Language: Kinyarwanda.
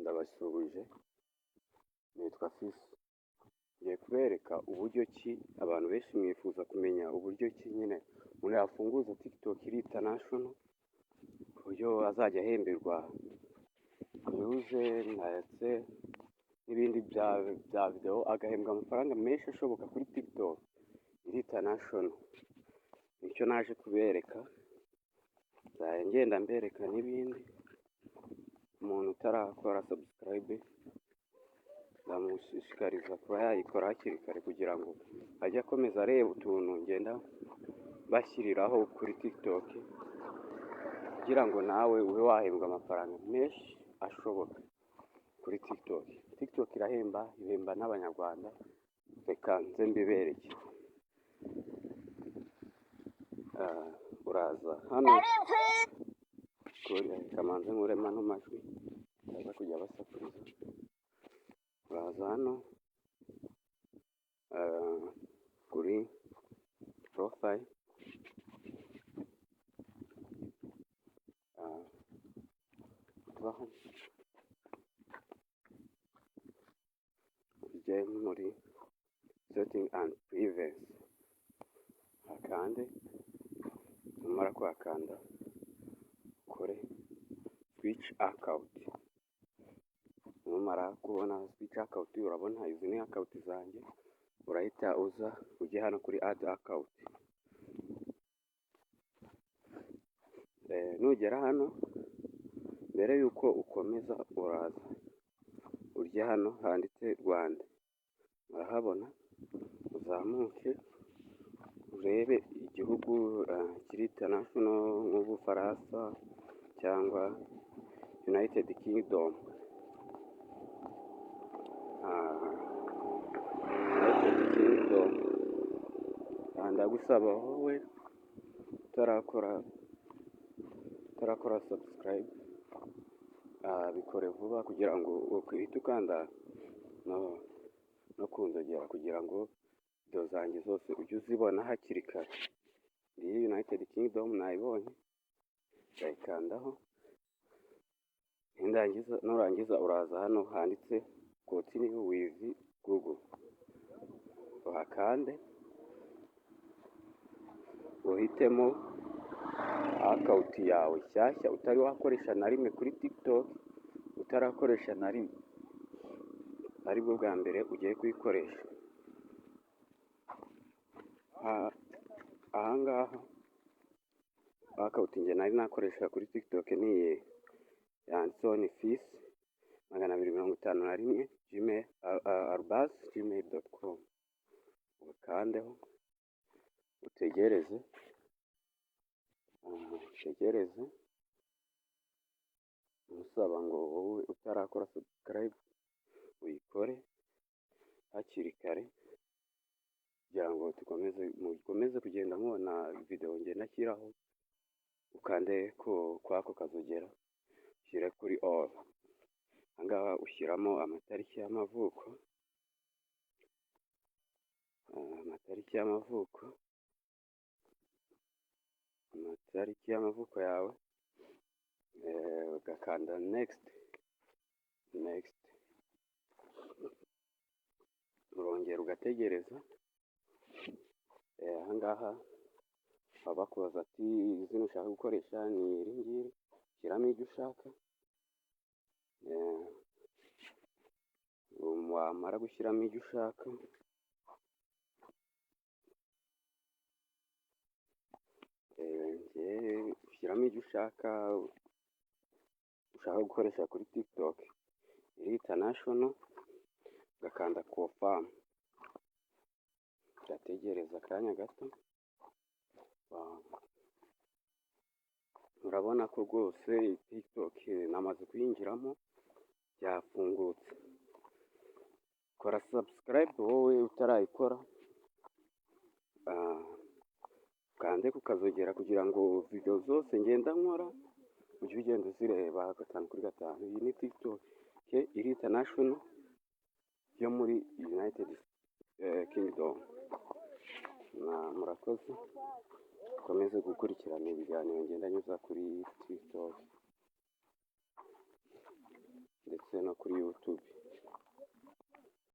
Ndabasuhuje, nitwa Fisi. Ngiye kubereka uburyo ki abantu benshi mwifuza kumenya uburyo ki nyine umuntu yafunguza TikTok iri international, ku buryo azajya ahemberwa viyuze ndetse n'ibindi bya videwo, agahembwa amafaranga menshi ashoboka kuri TikTok iri international. Nicyo naje kubereka, nzajya ngenda mbereka n'ibindi. Umuntu utarakora subscribe ndamushishikariza kuba yayikora hakiri kare, kugira ngo ajye akomeza areba utuntu ngenda bashyiriraho kuri TikTok, kugira ngo nawe ube wahembwa amafaranga menshi ashoboka kuri TikTok. TikTok irahemba, ihemba n'abanyarwanda. Reka nze mbibereke. Uraza hano, kamanze nkuremo ano majwi baza kujya basakuriza. Uraza hano kuri profile, ujye muri setting and privacy, akande. Numara kuhakanda ukore switch account. Numara kubona switch account, urabona izi ni account zanjye. Urahita uza ujye hano kuri add account. Nugera hano, mbere yuko ukomeza uraza urye hano handitse Rwanda, urahabona. Uzamuke urebe igihugu kiri international nk'Ubufaransa cyangwa United Kingdom. United Kingdom. Ndagusaba wowe utarakora subscribe, bikore vuba kugira ngo uhite ukanda no kunzogera, kugira ngo video zanjye zose ujye uzibona hakiri kare. Iyi United Kingdom nayibonye, ndayikandaho. Nurangiza uraza hano handitse continue with Google, uhakande uhitemo account yawe nshyashya utari wakoresha na rimwe kuri TikTok, utarakoresha na rimwe, aribwo bwa mbere ugiye kuyikoresha. Ahangaha account njye nari nakoresha kuri TikTok ni iyi yanditseho ni fisi251@gmail.com. ukandeho utegereze, usaba ngo wowe utarakora subscribe uyikore hakiri kare, kugira ngo mukomeze kugenda mubona video ngenda nshyiraho. Ukande kwako kazogera, ushyire kuri all. Ahangaha ushyiramo amatariki y'amavuko, amatariki y'amavuko yawe, ugakanda next. Urongera ugategereza. Ahangaha baba bakubaza ati izina ushaka gukoresha ni iri ngiri, shyiramo iryo ushaka. Wamara gushyiramo iryo ushaka, ushyiramo iryo ushaka gukoresha kuri TikTok iri international, ugakanda confirm. Ugategereza akanya gato. Urabona ko rwose TikTok namaze kuyinjiramo, byafungutse. Kora subscribe wowe utarayikora, ukande kukazogera kugira ngo video zose ngenda nkora ujye ugenda uzireba gatanu kuri gatanu. Iyi ni TikTok iri international yo muri United Kingdom. Murakoze, ukomeze gukurikirana ibiganiro ngenda nyuza kuri TikTok.